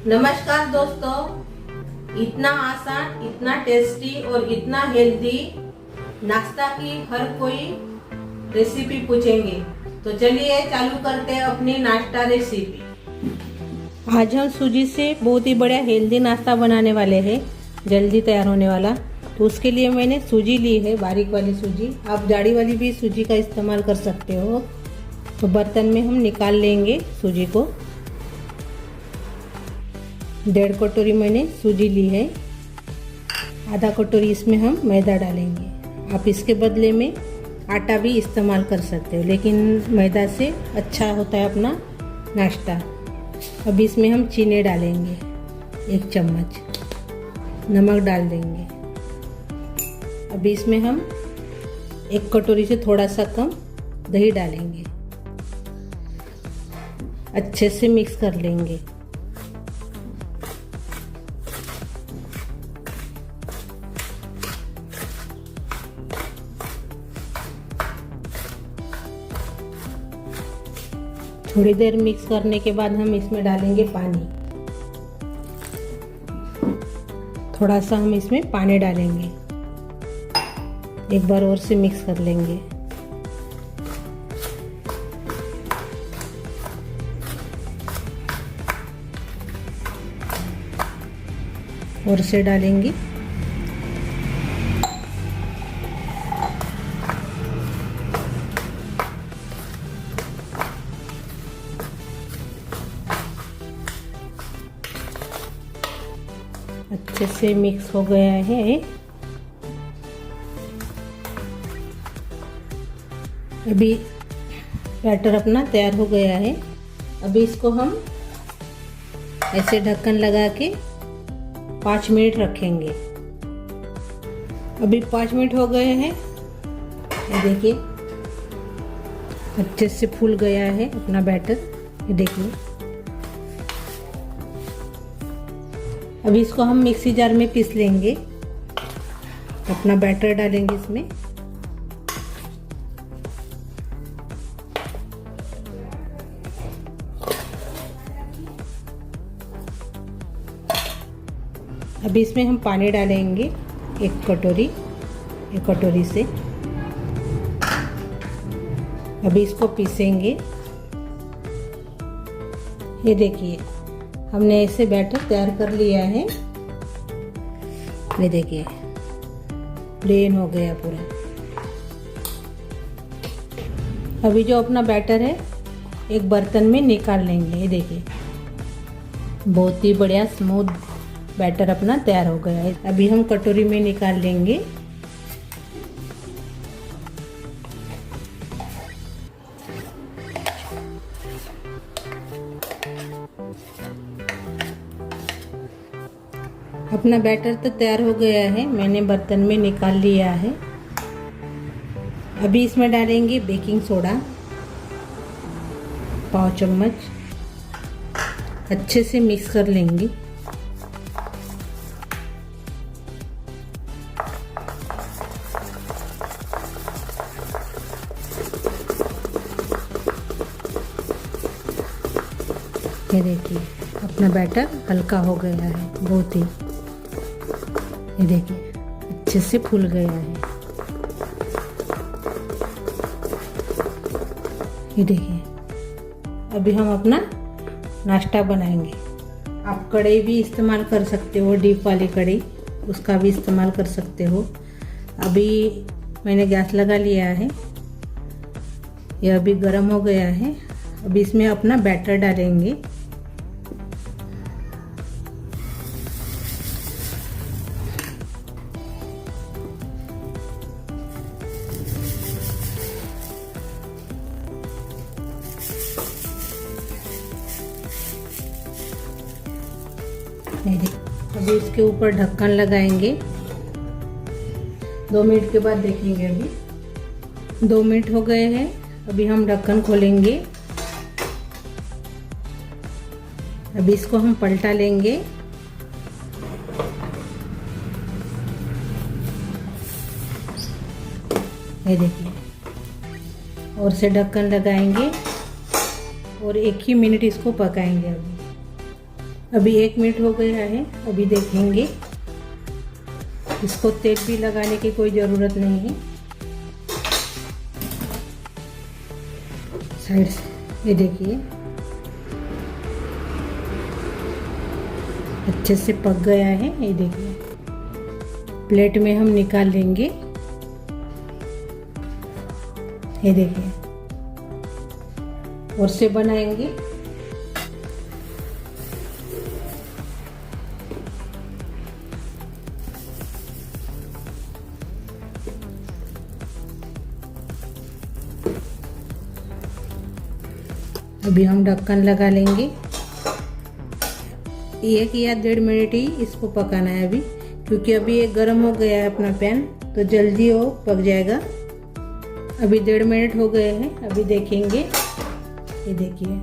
नमस्कार दोस्तों, इतना आसान, इतना टेस्टी और इतना हेल्दी नाश्ता की हर कोई रेसिपी पूछेंगे। तो चलिए चालू करते हैं अपनी नाश्ता रेसिपी। आज हम सूजी से बहुत ही बढ़िया हेल्दी नाश्ता बनाने वाले हैं, जल्दी तैयार होने वाला। तो उसके लिए मैंने सूजी ली है, बारीक वाली सूजी। आप जाड़ी वाली भी सूजी का इस्तेमाल कर सकते हो। तो बर्तन में हम निकाल लेंगे सूजी को। 1.5 कटोरी मैंने सूजी ली है। आधा कटोरी इसमें हम मैदा डालेंगे। आप इसके बदले में आटा भी इस्तेमाल कर सकते हो, लेकिन मैदा से अच्छा होता है अपना नाश्ता। अब इसमें हम चीनी डालेंगे, 1 चम्मच नमक डाल देंगे। अब इसमें हम 1 कटोरी से थोड़ा सा कम दही डालेंगे। अच्छे से मिक्स कर लेंगे। थोड़ी देर मिक्स करने के बाद हम इसमें डालेंगे पानी। थोड़ा सा हम इसमें पानी डालेंगे। एक बार और से मिक्स कर लेंगे। और से डालेंगे। अच्छे से मिक्स हो गया है। अभी बैटर अपना तैयार हो गया है। अभी इसको हम ऐसे ढक्कन लगा के 5 मिनट रखेंगे। अभी 5 मिनट हो गए हैं। ये देखिए अच्छे से फूल गया है अपना बैटर। ये देखिए। अभी इसको हम मिक्सी जार में पीस लेंगे। अपना बैटर डालेंगे इसमें। अभी इसमें हम पानी डालेंगे 1 कटोरी से। अभी इसको पीसेंगे। ये देखिए हमने ऐसे बैटर तैयार कर लिया है। ये देखिए प्लेन हो गया पूरा। अभी जो अपना बैटर है एक बर्तन में निकाल लेंगे। ये देखिए बहुत ही बढ़िया स्मूथ बैटर अपना तैयार हो गया है। अभी हम कटोरी में निकाल लेंगे। अपना बैटर तो तैयार हो गया है, मैंने बर्तन में निकाल लिया है। अभी इसमें डालेंगे बेकिंग सोडा, 1/4 चम्मच। अच्छे से मिक्स कर लेंगे। ये देखिए अपना बैटर हल्का हो गया है बहुत ही। ये देखिए अच्छे से फूल गया है। ये देखिए अभी हम अपना नाश्ता बनाएंगे। आप कढ़ाई भी इस्तेमाल कर सकते हो, डीप वाली कढ़ाई, उसका भी इस्तेमाल कर सकते हो। अभी मैंने गैस लगा लिया है। यह अभी गर्म हो गया है। अभी इसमें अपना बैटर डालेंगे। अभी इसके ऊपर ढक्कन लगाएंगे। 2 मिनट के बाद देखेंगे। अभी 2 मिनट हो गए हैं। अभी हम ढक्कन खोलेंगे। अभी इसको हम पलटा लेंगे। ये देखिए और से ढक्कन लगाएंगे और 1 ही मिनट इसको पकाएंगे। अभी अभी 1 मिनट हो गया है। अभी देखेंगे। इसको तेल भी लगाने की कोई ज़रूरत नहीं है। साइड से ये देखिए अच्छे से पक गया है। ये देखिए प्लेट में हम निकाल लेंगे। ये देखिए और से बनाएंगे। अभी हम ढक्कन लगा लेंगे। 1 या 1.5 मिनट ही इसको पकाना है अभी, क्योंकि अभी ये गर्म हो गया है अपना पैन, तो जल्दी वो पक जाएगा। अभी 1.5 मिनट हो गए हैं। अभी देखेंगे। ये देखिए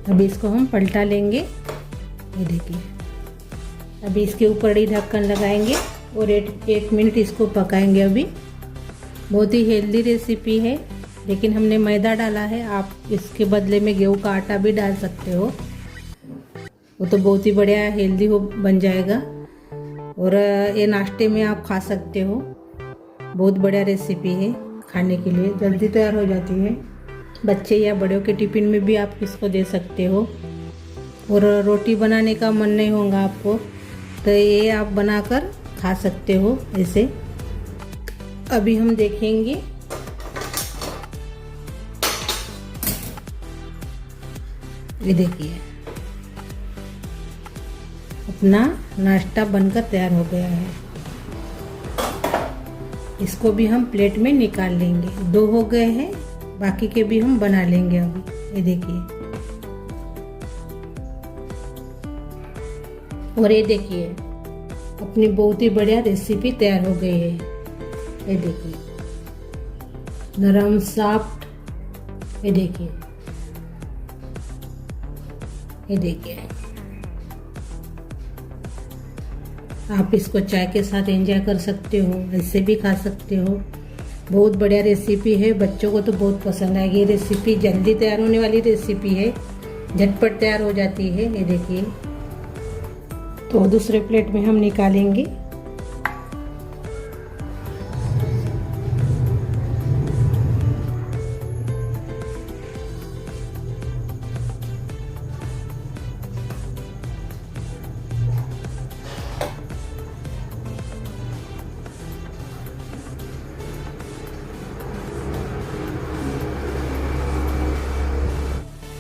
अभी इसको हम पलटा लेंगे। ये देखिए अभी इसके ऊपर ही ढक्कन लगाएंगे और 1 मिनट इसको पकाएंगे। अभी बहुत ही हेल्दी रेसिपी है, लेकिन हमने मैदा डाला है। आप इसके बदले में गेहूं का आटा भी डाल सकते हो, वो तो बहुत ही बढ़िया हेल्दी बन जाएगा। और ये नाश्ते में आप खा सकते हो। बहुत बढ़िया रेसिपी है, खाने के लिए जल्दी तैयार हो जाती है। बच्चे या बड़ों के टिफ़िन में भी आप इसको दे सकते हो। और रोटी बनाने का मन नहीं होगा आपको, तो ये आप बनाकर खा सकते हो ऐसे। अभी हम देखेंगे। ये देखिए अपना नाश्ता बनकर तैयार हो गया है। इसको भी हम प्लेट में निकाल लेंगे। 2 हो गए हैं, बाकी के भी हम बना लेंगे अभी। ये देखिए और ये देखिए अपनी बहुत ही बढ़िया रेसिपी तैयार हो गई है। ये देखिए नरम सॉफ्ट। ये देखिए आप इसको चाय के साथ एंजॉय कर सकते हो, ऐसे भी खा सकते हो। बहुत बढ़िया रेसिपी है, बच्चों को तो बहुत पसंद आएगी। ये रेसिपी जल्दी तैयार होने वाली रेसिपी है, झटपट तैयार हो जाती है। ये देखिए तो दूसरे प्लेट में हम निकालेंगे।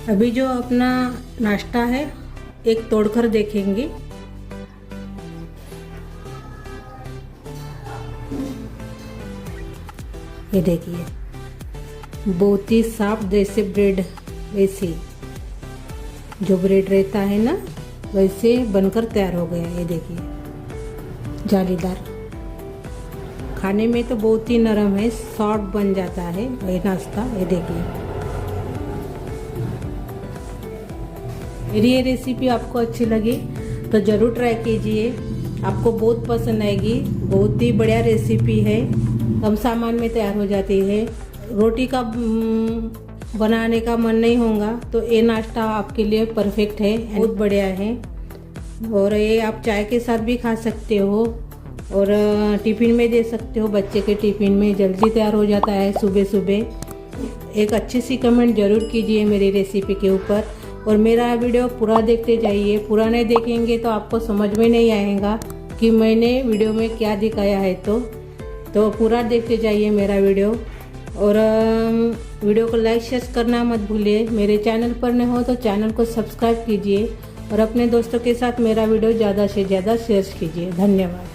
अभी जो अपना नाश्ता है एक तोड़कर देखेंगे। ये देखिए बहुत ही साफ, जैसे ब्रेड वैसे जो ब्रेड रहता है ना वैसे बनकर तैयार हो गया। ये देखिए जालीदार, खाने में तो बहुत ही नरम है, सॉफ्ट बन जाता है ये नाश्ता। ये देखिए मेरी ये रेसिपी आपको अच्छी लगी तो ज़रूर ट्राई कीजिए, आपको बहुत पसंद आएगी। बहुत ही बढ़िया रेसिपी है, कम सामान में तैयार हो जाती है। रोटी का बनाने का मन नहीं होगा तो ये नाश्ता आपके लिए परफेक्ट है, बहुत बढ़िया है। और ये आप चाय के साथ भी खा सकते हो और टिफ़िन में दे सकते हो। बच्चे के टिफ़िन में जल्दी तैयार हो जाता है सुबह सुबह। एक अच्छी सी कमेंट ज़रूर कीजिए मेरी रेसिपी के ऊपर, और मेरा वीडियो पूरा देखते जाइए। पूरा नहीं देखेंगे तो आपको समझ में नहीं आएगा कि मैंने वीडियो में क्या दिखाया है। तो पूरा देखते जाइए मेरा वीडियो। और वीडियो को लाइक शेयर करना मत भूलिए। मेरे चैनल पर न हो तो चैनल को सब्सक्राइब कीजिए और अपने दोस्तों के साथ मेरा वीडियो ज़्यादा से ज़्यादा शेयर कीजिए। धन्यवाद।